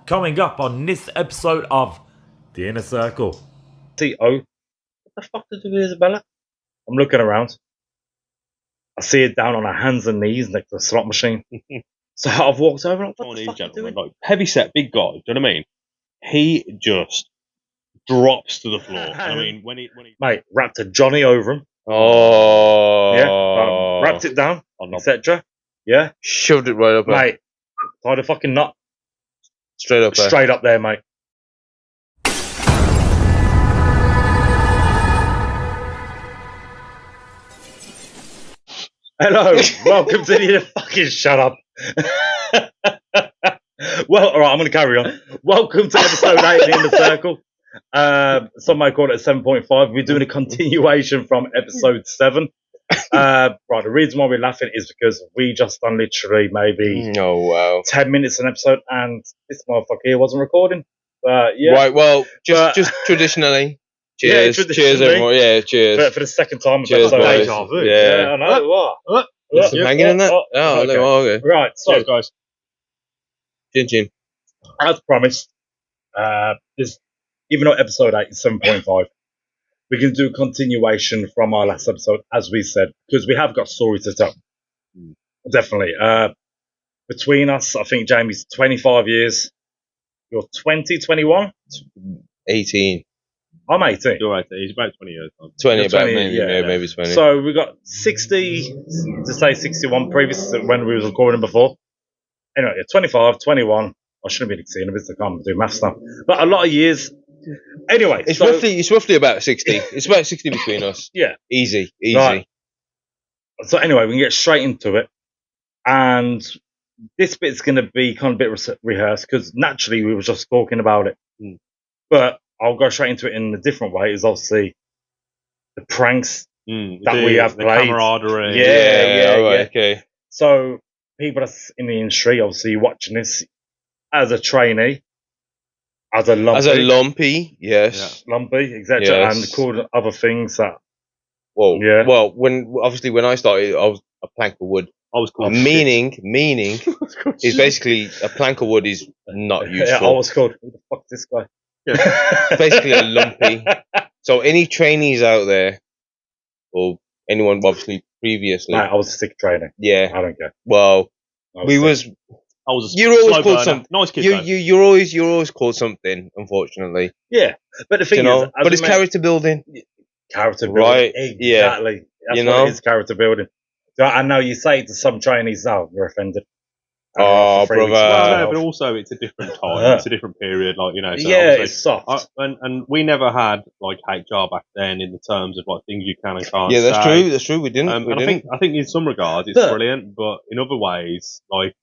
Coming up on this episode of The Inner Circle. What the fuck did you do, Isabella? I'm looking around. I see it down on her hands and knees next to the slot machine. So I've walked over. Like, what the fuck are you doing? Like, heavy set, big guy. Do you know what I mean? He just drops to the floor. I mean, when he Mate, wrapped a Johnny over him. Oh. Yeah, wrapped it down, etc. Yeah, Shoved it right up there. mate. Tied a fucking knot Straight up there. straight up there, mate. Hello, welcome to the fucking shut up. Well, all right, I'm going to carry on. Welcome to episode 8 in the Circle. Some might call it 7.5. We're doing a continuation from episode 7. Right, the reason why we're laughing is because we just done literally maybe 10 minutes an episode, and this motherfucker here wasn't recording. Yeah. Right, well, just traditionally. Cheers. Yeah, Cheers, everyone. Yeah, cheers. But for the second time of Cheers, episode 8. boys. Yeah, I know. What? Some hanging in that? Okay. Okay. Right, so Cheers, guys. Chin chin. as promised, this, even though episode 8 is 7.5, we're going to do a continuation from our last episode, as we said, because we have got stories to tell. Definitely. Between us, I think Jamie's 25 years. You're 20, 21? 18. I'm 18. You're right. He's about 20 years old. 20, You're about 20, maybe, yeah. maybe 20. So we got 60, to say 61 previous to when we was recording before. Anyway, 25, 21. I shouldn't be seeing a bit, I can't do maths now. But a lot of years. Anyway, it's roughly about 60. It's about 60 between us. Yeah. Easy. Right. So anyway, we can get straight into it. And this bit's going to be kind of a bit rehearsed because naturally we were just talking about it. But I'll go straight into it in a different way. Is obviously the pranks that we have the played. camaraderie. Yeah. Okay. So people that's in the industry, obviously watching this as a trainee, as a lumpy, yes. lumpy, etc., Yes. and called other things that. Well, Yeah. well, when I started, I was a plank of wood. I was called Meaning is basically a plank of wood is not Yeah, I useful. was called. Who the fuck's this guy? Basically a lumpy. So any trainees out there, or anyone obviously previously, Mate, I was a sick trainer. yeah. I don't care. Well, I was sick. I was a you're always slow called burner. something. Nice kid, though. You're always called something. Unfortunately, Yeah, but the thing you know. is, But it's character building. character building. Right, Exactly. That's You what know? it is, character building. So I know you say it to some Chinese, oh, we're offended. Oh, For 3 weeks. brother. Well, no, but also it's a different time. It's a different period, like, you know. So Yeah, obviously- it's soft. and we never had like HR back then in the terms of like things you can and can't Yeah, that's say. true. That's true. We didn't. And we I didn't. think in some regards it's But- brilliant, but in other ways, like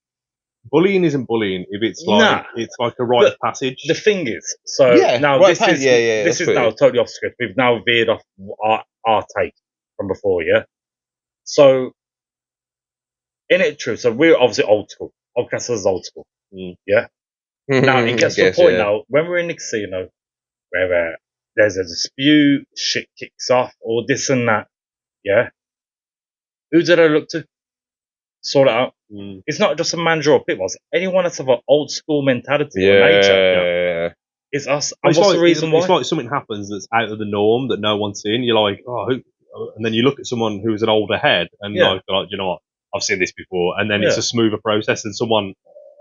bullying isn't bullying if it's like Nah. it's like a rite of passage. The thing is, so Yeah, now right, this is yeah, this that's is now pretty- totally off script. We've now veered off our take from before, yeah. So, in it, true. So we're obviously old school. Podcast is old school. Yeah. Now it gets to a point now when we're in the casino where there's a dispute, shit kicks off, or this and that. Yeah. Who did I look to? Sort it out. It's not just a manager or pit boss. Anyone that's of an old school mentality or nature. Yeah. It's us. Well, And what's the reason why? It's like something happens that's out of the norm that no one's seen. You're like, oh, and then you look at someone who's an older head and Yeah. like, you know what? I've seen this before, and then Yeah. it's a smoother process than someone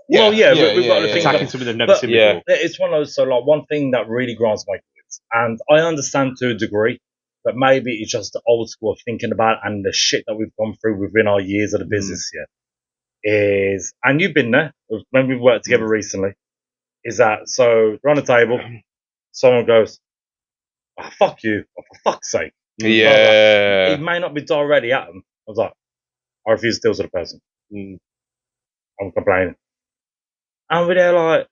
Well, yeah, we've got to think attacking about something they've never But- seen Yeah. before. it's one of those. So, like, one thing that really grinds my gears, and I understand to a degree, but maybe it's just the old school of thinking about it and the shit that we've gone through within our years of the business here. Is, and you've been there when we've worked together recently. Is that so? We're on the table. Someone goes, oh, "Fuck you!" Oh, for fuck's sake. Yeah. It may not be directly at them. I was like, I refuse to deal with the person. I'm complaining. And we're there like,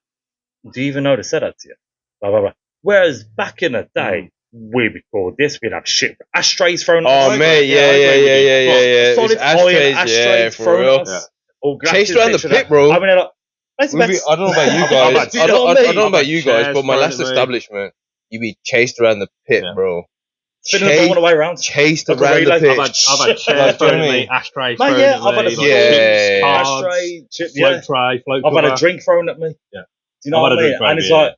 do you even know they said that to you? Blah, blah, blah. Whereas back in the day, we'd record this, we'd have shit. Ashtrays thrown at us. Oh, mate. Yeah. Solid It's iron ashtrays, ashtrays for thrown real. at us. Or Chased glasses around the pictured pit, at- bro. I mean, they're like, let's I don't know about you guys. Do you know what I I mean? don't know about you guys, Chairs but my thrown last at me. establishment, you be chased around the pit, Yeah. bro. spinning the ball all the way around. Chased Like a around the relay. pitch. I've had Like, chairs do you know thrown what I at me, mean? ashtrays Mate, thrown yeah, at I've had me, a like Yeah. chips, cards, Ashtray, chip, float yeah. tray, float I've had cover. a drink thrown at me. Yeah. you know I've what had I a mean? drink for And it's beer. like,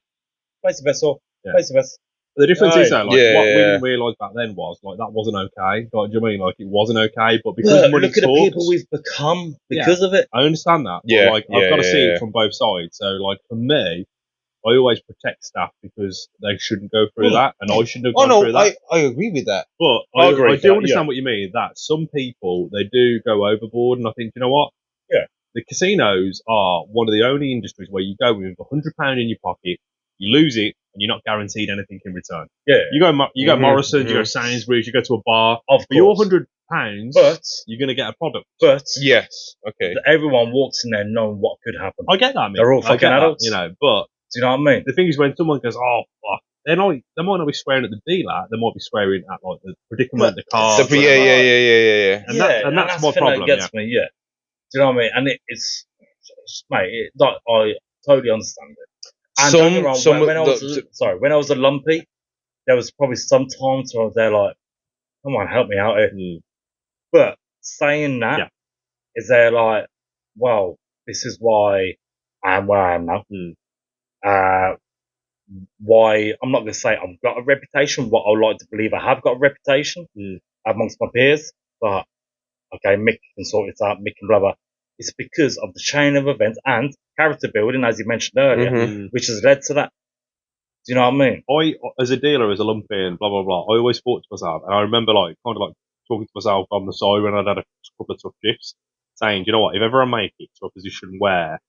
place the vessel, Yeah. place the vessel. The difference is though, like Yeah, what we yeah. didn't realise back then was like that wasn't okay. Like, do you know what I mean? Like it wasn't okay, but because Look, money look at talks, the people we've become because of it. I understand that. Yeah, But, like I've got to see yeah. it from both sides. So like for me, I always protect staff because they shouldn't go through that, and I shouldn't have Oh gone no, through that. I agree with that. But I agree I with do that, understand yeah. what you mean. That some people they do go overboard, and I think you know what? Yeah. The casinos are one of the only industries where you go with £100 in your pocket, you lose it, and you're not guaranteed anything in return. Yeah, You go Mhm, Morrison's, you go mhm. Sainsbury's, you go to a bar. of For your course. £100, But you're going to get a product. Yes. Okay. everyone walks in there knowing what could happen. I get that, mate. They're all I fucking get that, adults. you know. But Do you know what I mean? the thing is, when someone goes, "Oh, fuck," they might not be swearing at the dealer. They might be swearing at like the predicament, the car. So, yeah. And that's my the thing problem. that gets me. Yeah. Do you know what I mean? And it's mate. Like, I totally understand it. And don't get me wrong, when I was a lumpy, there was probably some times where I was there like, come on, help me out here. But saying that, Yeah. is there like, well, this is why I am where I am now. Why I'm not going to say I've got a reputation, what I like to believe I have got a reputation amongst my peers, but okay, Mick can sort it out, Mick and blah blah. It's because of the chain of events and character building, as you mentioned earlier, which has led to that. Do you know what I mean? I, as a dealer, as a lumpy and blah blah blah, I always thought to myself, and I remember like kind of like talking to myself on the side when I'd had a couple of tough shifts, saying, you know what, if ever I make it to a position where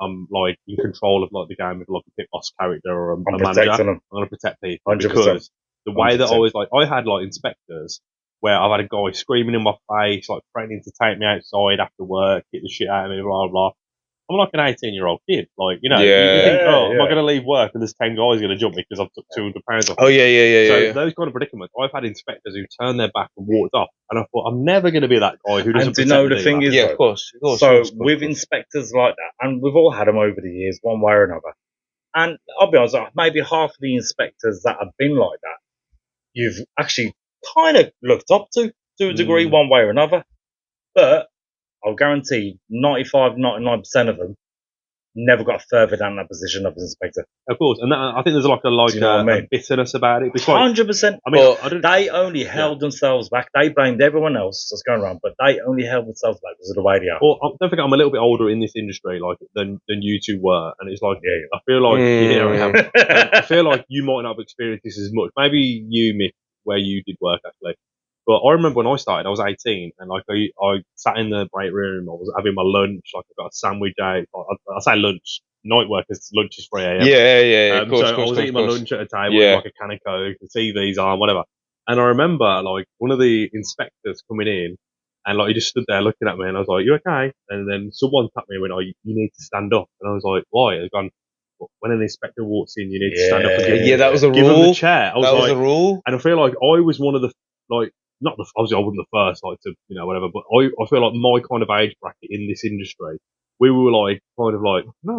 I'm like in control of like the game with like a pit boss character or a manager, I'm going to protect people 100%. because the way that 100%. I was like, I had like inspectors where I've had a guy screaming in my face, like threatening to take me outside after work, get the shit out of me, blah blah. I'm like an 18-year-old kid, like you know. You think, am I going to leave work and there's 10 guys going to jump me because I've took £200 off? Oh yeah. So those kind of predicaments, I've had inspectors who turned their back and walked off, and I thought I'm never going to be that guy who doesn't. And do you know the thing is, of course. With inspectors like that, and we've all had them over the years, one way or another. And I'll be honest, maybe half of the inspectors that have been like that, you've actually kind of looked up to a degree, one way or another. But I'll guarantee 95, 99% of them never got further down that position of inspector. Of course, and that, I think there's a bitterness about it. 100%. I mean, they only held themselves back. They blamed everyone else that's going around, but they only held themselves back because of the way they are. Well, don't forget, I'm a little bit older in this industry, like than you two were, and it's like I feel like I feel like you might not have experienced this as much. Maybe you, Mick, where you did work actually. But I remember when I started, I was 18, and like I sat in the break room, I was having my lunch, like I got a sandwich out. I say lunch, night work, because lunch is 3 a.m. Yeah. So I was eating my lunch at a table with like a can of Coke, the TV's on, whatever. And I remember like one of the inspectors coming in, and like he just stood there looking at me, and I was like, "You okay?" And then someone tapped me and went, "Oh, you need to stand up." And I was like, "Why?" I've gone, when an inspector walks in, you need to stand up and give that was a give rule. him the chair. That was a rule. And I feel like I was one of the like. Not the, obviously I wasn't the first, like to, you know, whatever, but I feel like my kind of age bracket in this industry, we were like, kind of like, no,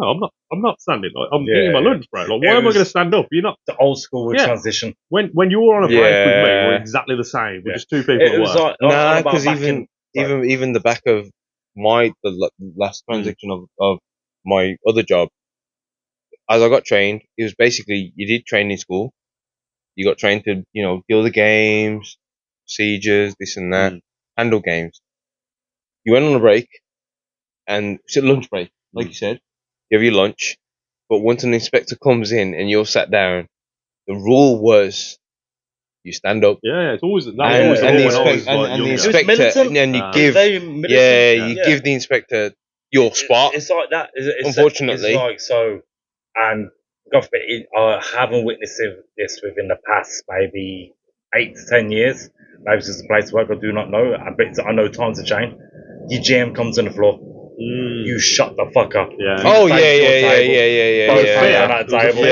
I'm not standing, like, I'm eating my lunch, bro. Like, why am I going to stand up? You're not. The old school transition. When you were on a break with me, we're exactly the same. We're just two people at work. Nah, because even the back of the last transition of my other job, as I got trained, it was basically, you did training school, you got trained to, you know, deal the games, procedures, this and that, handle games. You went on a break, and it's a lunch break, like you said. You have your lunch, but once an inspector comes in and you're sat down, the rule was you stand up. Yeah, it's always that. And the inspector, and you give the inspector your spot. It's like that. Unfortunately, it's like so, and God forbid, I haven't witnessed this within the past maybe 8 to 10 years. Maybe it's just a place to work. I do not know. I know times have changed. Your GM comes on the floor. You shut the fuck up. Yeah. Both hands on that table.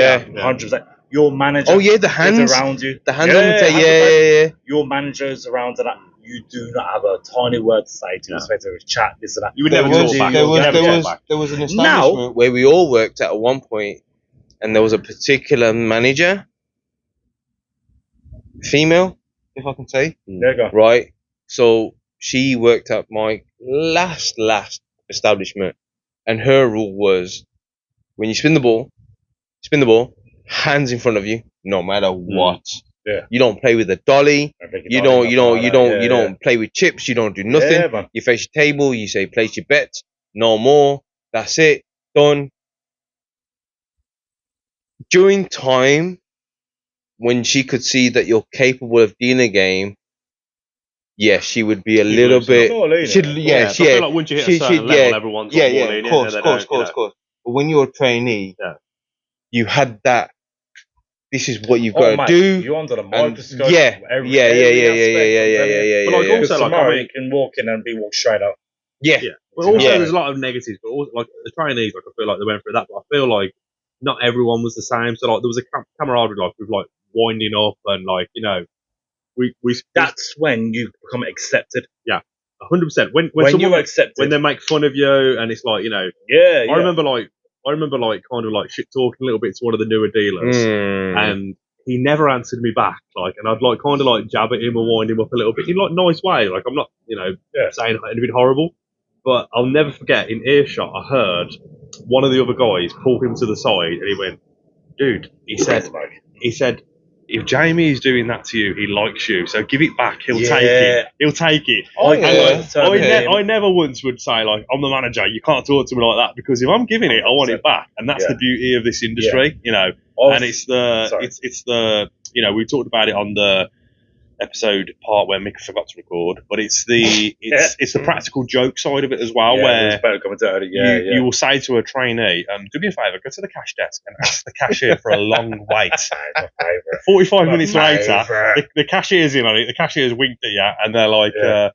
100%. Your manager the hands is around you. The hands on the table. Your manager is around to that. You do not have a tiny word to say to inspector, chat, this and that. You would never talk back. There was an establishment where we all worked at one point, and there was a particular manager, female, if I can say. There you go. Right? So she worked at my last establishment, and her rule was, when you spin the ball, spin the ball, hands in front of you, no matter what. Yeah. You don't play with a dolly. You don't play with chips. You don't do nothing. Yeah, you face your table. You say place your bets. No more. That's it. Done. During time when she could see that you're capable of dealing a game, yeah, she would be a little bit. I feel like once you hit a certain level, everyone's more lenient. Of course. But when you're a trainee, you had that. This is what you've got to do. You're under the microscope. Yeah. But like also, like, tomorrow you can walk in and be walked straight up. Yeah. But also, there's a lot of negatives. But also, like the trainees, like I feel like they went through that. But I feel like not everyone was the same. So like there was a camaraderie, like with like winding up and like we. That's when you become accepted. Yeah. 100%. When someone, you accept when they make fun of you and it's like I remember like kind of like shit talking a little bit to one of the newer dealers, and he never answered me back. Like, and I'd like kind of like jab at him or wind him up a little bit in like nice way. Like, I'm not saying anything horrible, but I'll never forget in earshot I heard one of the other guys pull him to the side and he went, "Dude," he said. If Jamie is doing that to you, he likes you. So give it back. He'll take it. He'll take it. I never once would say like, I'm the manager. You can't talk to me like that because if I'm giving it, I want it back, and that's the beauty of this industry, And it's the we talked about it on the episode part where Mick forgot to record, but it's the practical joke side of it as well, where you will say to a trainee, "Do me a favour, go to the cash desk and ask the cashier for a long wait." 45 minutes later, the cashier's in on it. The cashier's winked at you, and they're like, "Hello,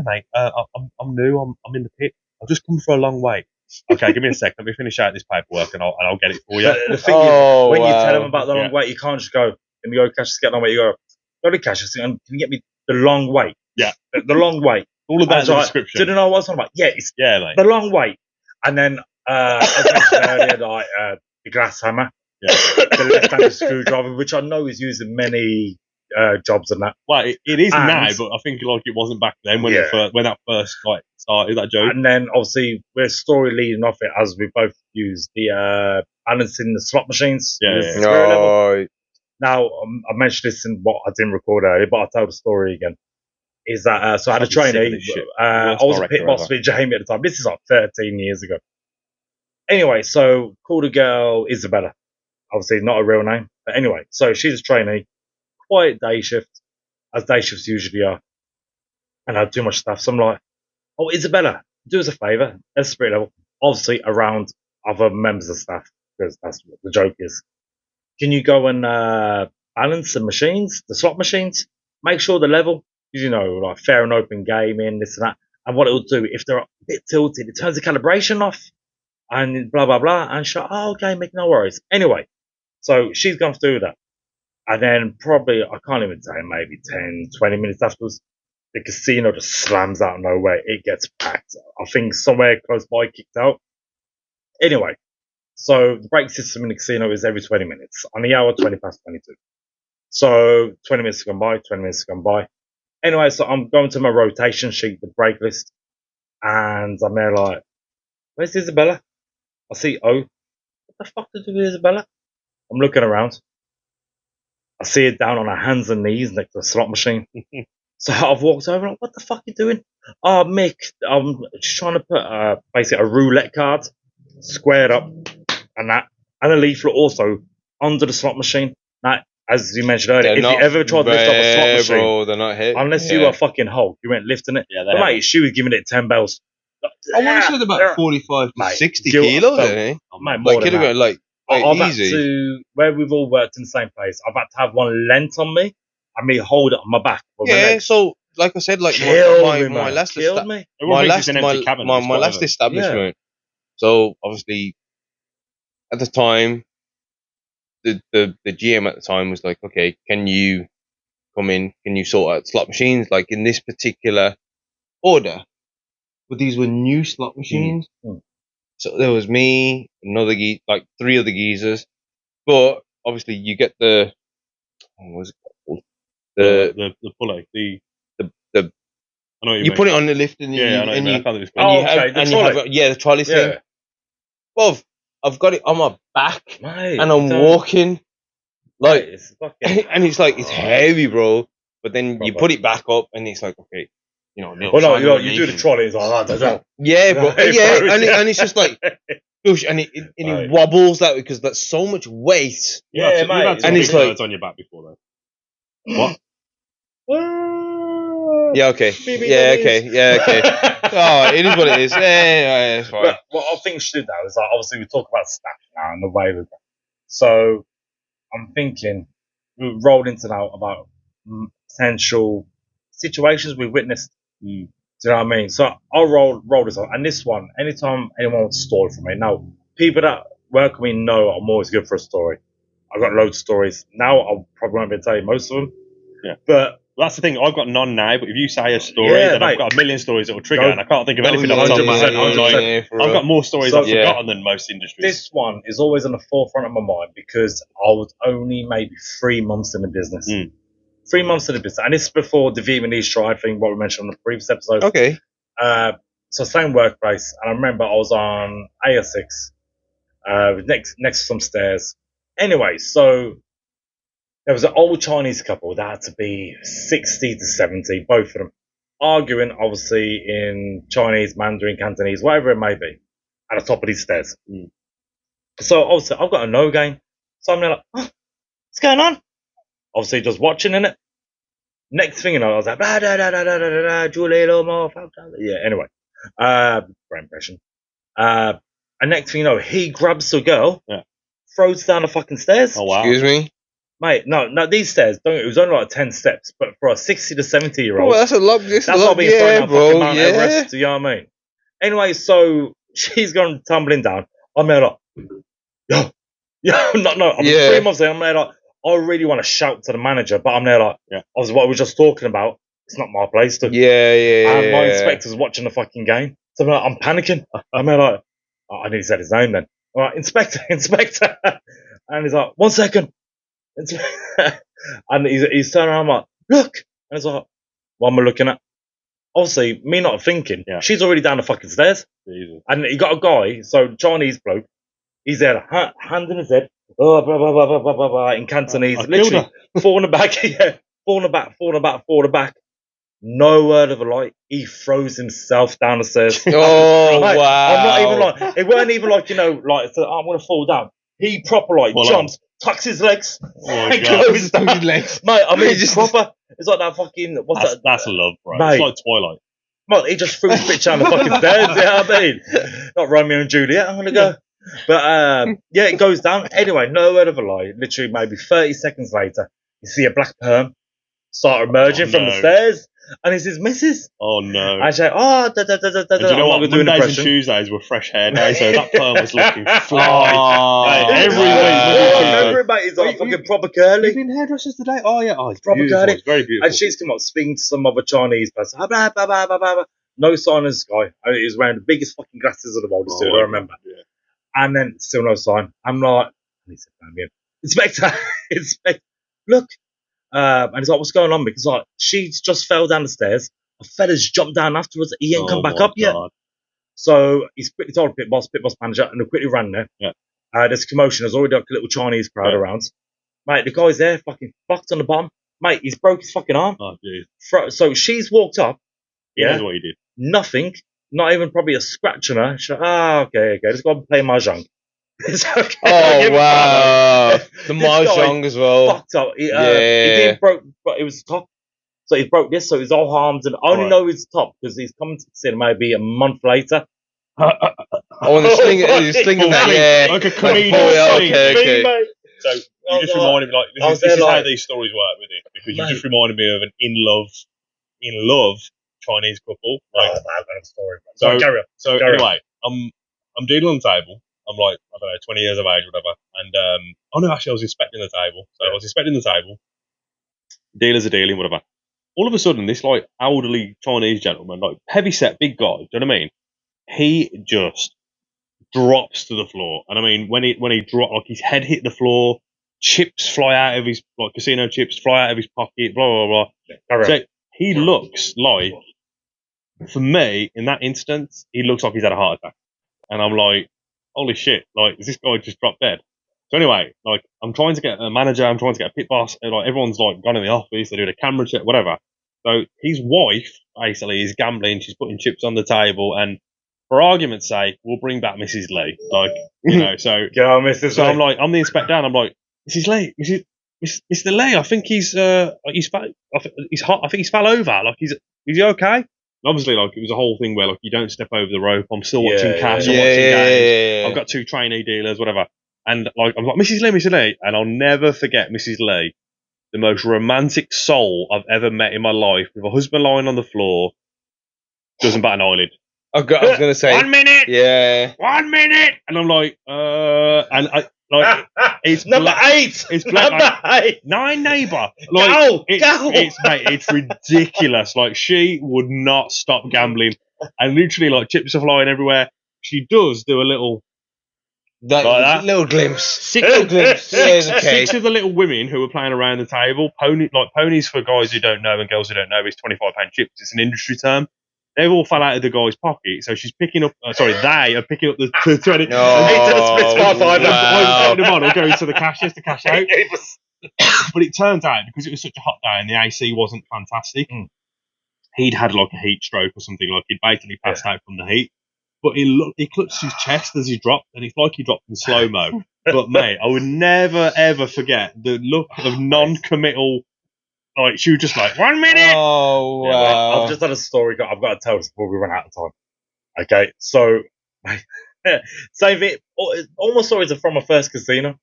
mate. I'm new. I'm in the pit. I've just come for a long wait." Okay, give me a sec. Let me finish out this paperwork, and I'll get it for you. The thing is, when you tell them about the long wait, you can't just go, "Let me go cash, get long wait." You go to cash, can you get me the long wait? Yeah, the long wait. All of that in the description. Didn't know what I was talking about. Yeah, it's mate. The long wait, and then I mentioned earlier, like the glass hammer, the left-handed screwdriver, which I know is used in many jobs and that. Well, it is now, but I think like it wasn't back then when that first like started that joke. And then obviously we're story leading off it as we both use the balancing the slot machines. Now I mentioned this in what I didn't record earlier, but I'll tell the story again. Is that so I had a trainee. I was a pit boss with Jamie at the time. This is like 13 years ago. Anyway, so called a girl Isabella. Obviously not a real name, but anyway, so she's a trainee. Quiet day shift, as day shifts usually are, and I had too much stuff. So I'm like, "Oh, Isabella, do us a favour, let's spirit level, obviously around other members of staff, because that's what the joke is. Can you go and balance the machines, the slot machines, make sure the level, because like fair and open gaming, this and that, and what it'll do, if they're a bit tilted, it turns the calibration off, and blah, blah, blah, and okay, make no worries." Anyway, so she's gone through that. And then probably, I can't even say, maybe 10, 20 minutes afterwards, the casino just slams out of nowhere. It gets packed. I think somewhere close by kicked out. Anyway, so the break system in the casino is every 20 minutes. On the hour, 20 past 22. So 20 minutes gone by, 20 minutes gone by. Anyway, so I'm going to my rotation sheet, the break list. And I'm there like, "Where's Isabella?" I see O. What the fuck did you do with Isabella? I'm looking around. I see her down on her hands and knees next to the slot machine. So I've walked over, like, "What the fuck are you doing?" "Oh, Mick, I'm just trying to put basically a roulette card squared up and a leaflet also under the slot machine." Now, as you mentioned earlier, if you ever tried to lift up a slot machine, bro, they're not hit. Unless you were a fucking Hulk, you weren't lifting it. Yeah, but mate, she was giving it 10 bells. I want to say about 45 to 60 kilos, eh? Mate, more than that. Like I've easy. had to, where we've all worked in the same place, I've had to have one lent on me and me hold it on my back. So like I said, like my last establishment. So obviously, at the time, the GM at the time was like, "Okay, can you come in? Can you sort out slot machines like in this particular order?" But these were new slot machines. So there was me, another like 3 other geezers. But obviously, you get the what was it called? The pulley. I know what you put it on the lift and the trolley the trolley thing. Well, I've got it on my back, Mate, and I'm walking like, mate, it's fucking. and it's like it's heavy, bro. But then you Proper. put it back up, and it's like, okay, little Well, no, sign of you do the relief. trolley. It's like, that. Yeah, bro. It Yeah, throws, and it's just like, push, and it Right. wobbles that because that's so much weight. Yeah, You've mate. had some And big it's like- birds on your back before, though. What? Yeah, okay. Yeah, okay. Yeah, okay. Oh, it is what it is. Yeah, it's fine. But what I think we should do now is, like, obviously we talk about staff now and the way we. So I'm thinking we rolled into now about potential situations we've witnessed. Do you know what I mean? So I'll roll this on. And this one, anytime anyone wants a story from me, now people that work with me know I'm always good for a story. I've got loads of stories. Now I'll probably won't be able to tell you most of them. Yeah. But That's the thing. I've got none now, but if you say a story, Yeah, then mate. I've got a million stories that will trigger, Go- and I can't think of Oh, anything yeah, off the top of my head. 100%, 100%. I've got more stories So- I've Yeah. forgotten than most industries. this one is always on the forefront of my mind because I was only maybe 3 months in the business. 3 months in the business. And this is before the Vietnamese stride thing, what we mentioned on the previous episode. Okay. So same workplace. And I remember I was on AS6, next to some stairs. Anyway, so there was an old Chinese couple that had to be 60 to 70, both of them, arguing, obviously, in Chinese, Mandarin, Cantonese, whatever it may be, at the top of these stairs. So, obviously, I've got a no game. So I'm there like, oh, what's going on? Obviously, just watching, innit? Next thing you know, I was like, blah, da, da, da, da, da, da, Julie, Lomo, yeah, anyway. Great impression. And next thing you know, he grabs the girl, Yeah. throws down the fucking stairs. Oh, wow. Excuse me. Mate, no, these stairs, it was only like 10 steps, but for a 60 to 70 year Bro, old, that's a lot. That's a that's lot. not being thrown Yeah, down fucking bro. Mount Yeah. Everest, you know what I mean? Anyway, so she's gone tumbling down. I'm there like, yo, no, I'm Yeah. 3 months in, I'm there like, I really want to shout to the manager, but I'm there like, Yeah. obviously what we were just talking about, it's not my place to. Yeah. And my inspector's watching the fucking game. So I'm panicking. I'm there like, oh, I need to say his name then. All right, inspector. And he's like, 1 second. And he's turning around like, look. And it's like, what am I looking at? Obviously, me not thinking, Yeah. she's already down the fucking stairs. Jesus. And he got a guy, so Chinese bloke, he's there, hand in his head, oh, blah, blah, blah, blah, blah, blah, blah, in Cantonese, I killed literally, falling back, yeah, falling back. No word of a lie. He throws himself down the stairs. Oh, Mate, wow. I'm not even like, it weren't even like, like, so I'm going to fall down. He proper, like, Full jumps, tucks his legs, my and God. goes down. His legs. Mate, I mean, He just- proper, it's like that fucking, what's that? That's love, bro. Mate. It's like Twilight. Well, he just threw his bitch down the fucking stairs, you know what I mean? Not Romeo and Juliet, I'm going to go. But, yeah, it goes down. Anyway, no word of a lie. Literally, maybe 30 seconds later, you see a black perm start emerging from the no. stairs, and it's his missus. Oh, no. I say, oh, da, da, da, da, da, And do you know I'm what? not gonna do an Mondays and impression. Tuesdays were fresh hair days, so that perm was looking fly. Oh, Mate, every Oh, week. remember it, mate? He's like fucking proper curly. You've been hairdressers today? Oh, yeah. Oh, it's Proper beautiful. curly. It's very beautiful. And she's come up speaking to some other Chinese person. Blah, blah, blah, blah, blah, blah. No sign of this guy. I mean, he was wearing the biggest fucking glasses of the world, still, I remember. Yeah. And then still no sign. I'm like, I need to find him. Inspector, look. And he's like, what's going on? Because like she's just fell down the stairs. A fella's jumped down afterwards. He ain't come back my up yet. God. So he's quickly told pit boss manager, and they quickly ran there. Yeah. There's a commotion. There's already like a little Chinese crowd Yeah. around. Mate, the guy's there, fucking fucked on the bottom. Mate, he's broke his fucking arm. Oh, jeez. So she's walked up. He Yeah. knows what he did. Nothing. Not even probably a scratch on her. She's like, okay. Let's go and play mahjong. It's okay. I'll Oh, give it wow. back. The This guy mahjong as well. Fucked up. He Yeah. didn't broke, but it was top. So he broke this, so his whole arms, and I only Right. know it's top because he's coming to the cinema maybe a month later. Oh, and the sling, he's slinging that, yeah. Like a Like, comedian. oh, yeah, sling. okay. Mate. So you just reminded me, like, I this was there is how like- these stories work with it, because you Mate. just reminded me of an in love Chinese couple. Like, I've got a story. So- So carry on. so Carry on. anyway, I'm dealing on the table. I'm like, I don't know, 20 years of age, whatever. And oh no, actually, I was inspecting the table. So I was inspecting the table. Dealers are dealing, whatever. All of a sudden, this like elderly Chinese gentleman, like heavy set, big guy. Do you know what I mean? He just drops to the floor, and I mean when he dropped, like his head hit the floor, chips fly out of his like casino chips fly out of his pocket, blah blah blah. Carry on. So he looks like, for me, in that instance, he looks like he's had a heart attack. And I'm like, holy shit, like, is this guy just dropped dead? So anyway, like, I'm trying to get a manager, I'm trying to get a pit boss, and like, everyone's like gone in the office, they're doing a camera check, whatever. So his wife, basically, is gambling, she's putting chips on the table, and for argument's sake, we'll bring back Mrs. Lee. Like, so, Get on, Mrs. so Lee. I'm like, I'm the inspector, and I'm like, Mrs. Lee, Mr. Lee, I think he's hot, I think he's fell over, like, is he okay? And obviously, like, it was a whole thing where, like, you don't step over the rope. I'm still watching cash. I'm watching games. I've got 2 trainee dealers, whatever. And, like, I'm like, Mrs. Lee. And I'll never forget Mrs. Lee, the most romantic soul I've ever met in my life, with a husband lying on the floor, doesn't bat an eyelid. I was going to say. 1 minute! Yeah. 1 minute! And I'm like, and I, like, it's number 8! It's black. Number 8! 9 neighbour. Go! Like, Go! It's ridiculous. Like, she would not stop gambling. And literally, like, chips are flying everywhere. She does do a little... Like that. Little glimpse. 6 of the the little women who were playing around the table, ponies for guys who don't know and girls who don't know, is £25 chips. It's an industry term. They've all fell out of the guy's pocket, so she's picking up. They are picking up the 20. No, wow. Them on or going to the cashiers to cash out. But it turns out, because it was such a hot day and the AC wasn't fantastic, he'd had like a heat stroke or something. Like, he'd basically passed out from the heat. But he clutched his chest as he dropped, and it's like he dropped in slow mo. But mate, I would never ever forget the look of non-committal. Like, she was just like, 1 minute. Oh wow! Well, I've just had a story I've got to tell this before we run out of time. Okay, so same thing. Almost stories are from my first casino.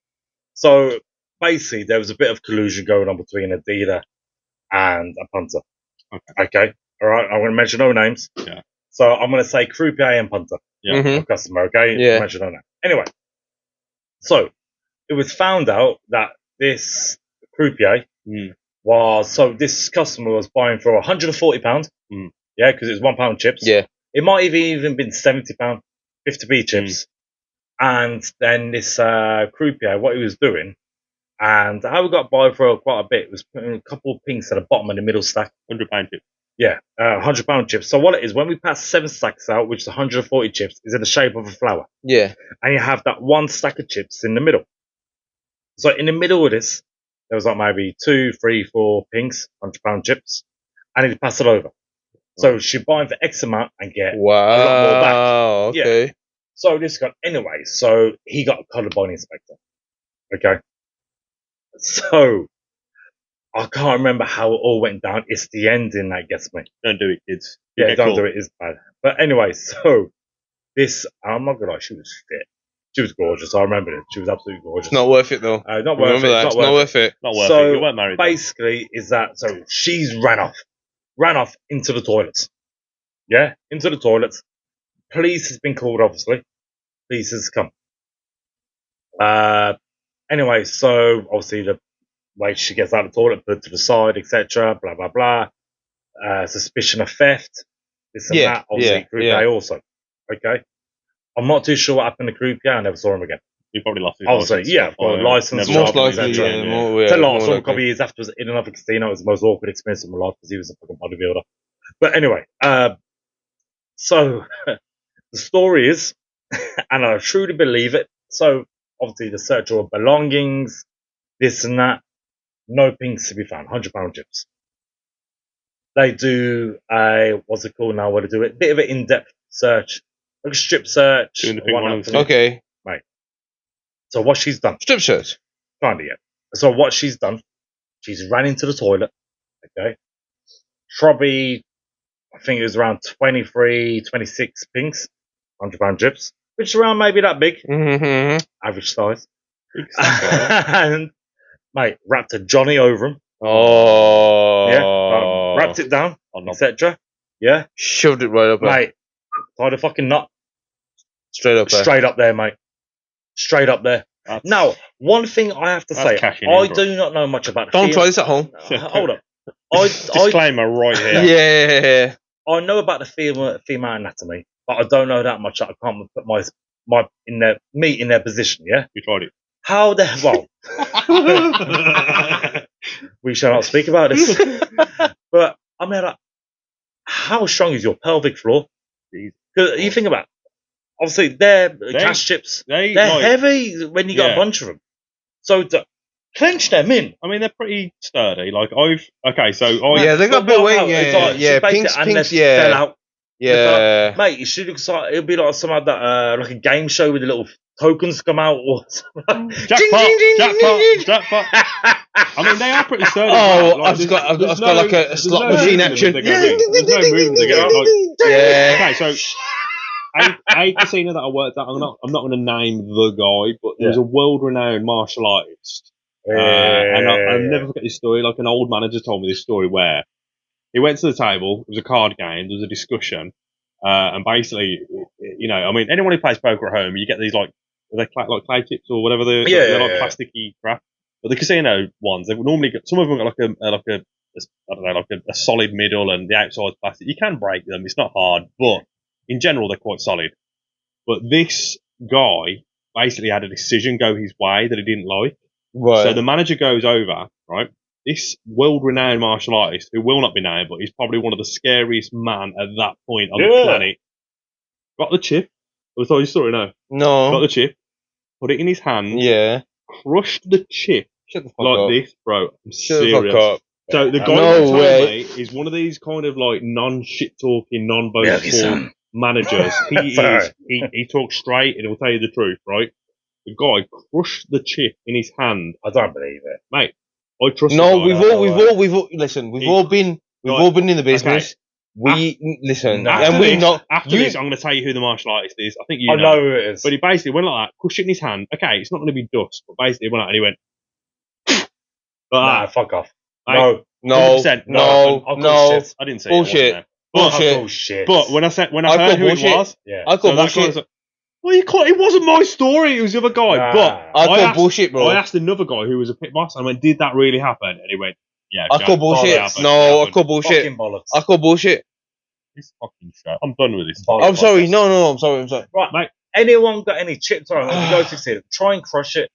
So basically, there was a bit of collusion going on between a dealer and a punter. Okay, all right. I'm going to mention no names. Yeah. So I'm going to say croupier and punter. Yeah. Mm-hmm. Customer. Okay. Yeah. Mention no name. Anyway, so it was found out that this croupier this customer was buying for £140. Yeah, because it was £1 chips. Yeah. It might have even been £70, 50p chips. And then this croupier, what he was doing, and how we got by for quite a bit, was putting a couple of pinks at the bottom and the middle stack. £100 chips. Yeah, £100 chips. So what it is, when we pass 7 stacks out, which is 140 chips, is in the shape of a flower. Yeah. And you have that 1 stack of chips in the middle. So in the middle of this, there was like maybe 2, 3, 4 pinks, £100 chips, and he'd pass it over. So she'd buy him for X amount and get a lot more back. Okay. Yeah. So this guy, anyway, so he got collared by an inspector. Okay. So I can't remember how it all went down. It's the ending that gets me. Don't do it, kids. Yeah, don't do it. It's bad. But anyway, so this, I'm not gonna lie, she was fit. She was gorgeous. I remember it. She was absolutely gorgeous. It's not worth it though. Not worth Remember it. that. It's not worth it. Not worth So it. You weren't married. basically, is that so? She's ran off into the toilets. Yeah, into the toilets. Police has been called, obviously. Police has come. Anyway, so obviously the way she gets out of the toilet, put to the side, etc. Blah blah blah. Suspicion of theft. This and that. Obviously, croupier also. Okay. I'm not too sure what happened to croupier. I never saw him again. You probably lost his Obviously, license. yeah, got a license. Most job, likely, etc. yeah. Tell you, I saw him a couple of years afterwards in another casino. It was the most awkward experience of my life because he was a fucking bodybuilder. But anyway, so the story is, and I truly believe it. So obviously, the search of belongings, this and that, no pinks to be found. £100 chips. They do a what's it called now? What to do it? Bit of an in-depth search, like a strip search. Doing the pink one. Okay. Right. So what she's done? Strip search. Kinda, yeah. So what she's done? She's ran into the toilet. Okay. Probably, I think it was around 23, 26 pinks, £100 chips, which is around maybe that big, average size. And mate, wrapped a Johnny over him. Oh. Yeah. Wrapped it down, etc. Yeah. Shoved it right up there. Mate, tied a fucking knot. Straight up there. Straight up there, mate. Straight up there. Now, one thing I have to say, I do not know much about. Don't try this at home. Hold up. Disclaimer right here. Yeah. I know about the female anatomy, but I don't know that much. I can't put my in their position. Yeah. You tried it. How the we shall not speak about this. But I mean, like, how strong is your pelvic floor? Because you think about it, obviously they're cash chips. They're They're heavy when you got a bunch of them. So to clench them in. I mean, they're pretty sturdy. Like so Yeah, they got a bit of weight. Yeah, Pinks, Pinks, fell out. yeah. Mate, it should look like it'll be like some of that like a game show with the little tokens come out or something. Jackpot. I mean, they are pretty sturdy. Oh, I've got like a slot machine action. There's no movement. Okay, so a casino that I worked at. I'm not going to name the guy, but there was a world-renowned martial artist, and I'll never forget this story. Like an old manager told me this story where he went to the table. It was a card game. There was a discussion, and basically, I mean, anyone who plays poker at home, you get these like clay chips or whatever they're like plasticky crap. But the casino ones, they've normally got, some of them got like a solid middle and the outside's plastic. You can break them. It's not hard, but in general, they're quite solid. But this guy basically had a decision go his way that he didn't like. Right. So the manager goes over, right? This world-renowned martial artist, who will not be named, but he's probably one of the scariest man at that point on the planet, got the chip. I thought you saw it now. No. Got the chip, put it in his hand, crushed the chip this, bro. I'm serious. So the guy who told me is one of these kind of like non-shit talking, non-boastful managers. He talks straight and he'll tell you the truth, right? The guy crushed the chip in his hand. I don't believe it, mate. I trust. No, we've all been in the business. Okay. Listen, and we know. After this, I'm going to tell you who the martial artist is. I think I know who it is. But he basically went like that, crushed it in his hand. Okay, it's not going to be dust, but basically he went out and he went. Nah, fuck off. Mate, no. I didn't say bullshit. Bullshit. But when I heard who it was, I call bullshit. Well, it wasn't my story. It was the other guy. But I call bullshit, bro. I asked another guy who was a pit boss, and I went, "Did that really happen?" And he went, "Yeah." I call bullshit. I call bullshit. I call bullshit. This fucking shit. I'm done with this. I'm sorry. No. I'm sorry. Right, mate. Anyone got any chips on? If you go to see it, try and crush it.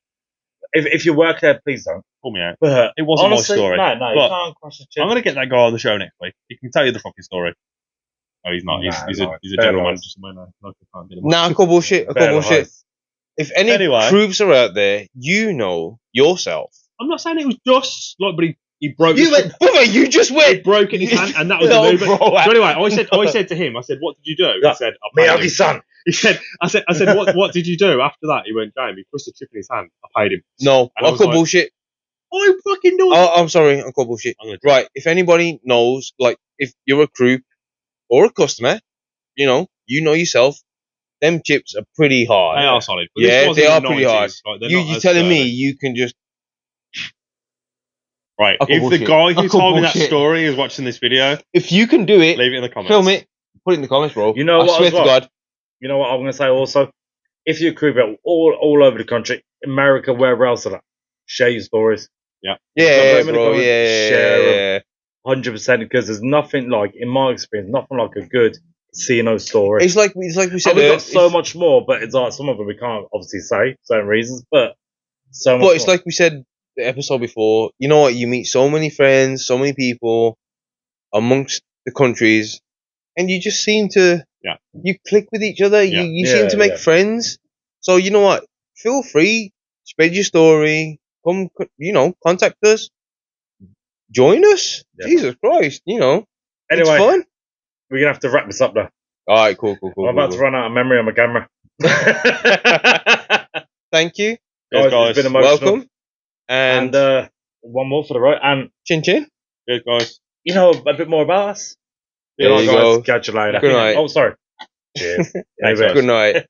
If you work there, please don't. Call me out. But it wasn't honestly, my story. No, you can't crush a chip. I'm going to get that guy on the show next week. He can tell you the fucking story. Oh, he's not. He's a general manager somewhere now. Nah, I call bullshit. If any troops are out there, you know yourself. I'm not saying it was just like, but he broke. You just went. He broke in his hand, and that was the movement. So anyway, I said to him, I said, "What did you do?" He said, Miyagi-san. He said, I said, what did you do after that? He went, Jamie, he crushed the chip in his hand. I paid him. No, I call bullshit. I fucking know. I'm sorry, I call bullshit. Right, if anybody knows, like, if you're a crew or a customer, you know yourself, them chips are pretty hard. They are solid. But yeah, they are pretty hard. Like, you're telling me you can just... Right, if the guy who told me that story is watching this video... If you can do it... Leave it in the comments. Film it. Put it in the comments, bro. You know what? I swear to God. You know what I'm going to say also? If you're a crew all over the country, America, wherever else, share your stories. Yeah. Yeah, bro. Yeah. Share 100%, because there's nothing like, in my experience, nothing like a good C&O story. It's like we said. We've got so much more, but it's like some of them we can't obviously say certain reasons, but so much. But it's like we said the episode before. You know what? You meet so many friends, so many people amongst the countries, and you just seem to. Yeah. You click with each other. Yeah. You seem to make friends. So you know what? Feel free. Spread your story. Come, contact us. Join us. Yeah. Jesus Christ, Anyway, it's fun. We're gonna have to wrap this up now. All right, cool. I'm about to run out of memory on my camera. Thank you, guys. It's been emotional. Welcome. And one more for the right. And chin chin. Good guys. You know a bit more about us. There you go. Catch you later. Good night. Oh, sorry. Cheers. Good night.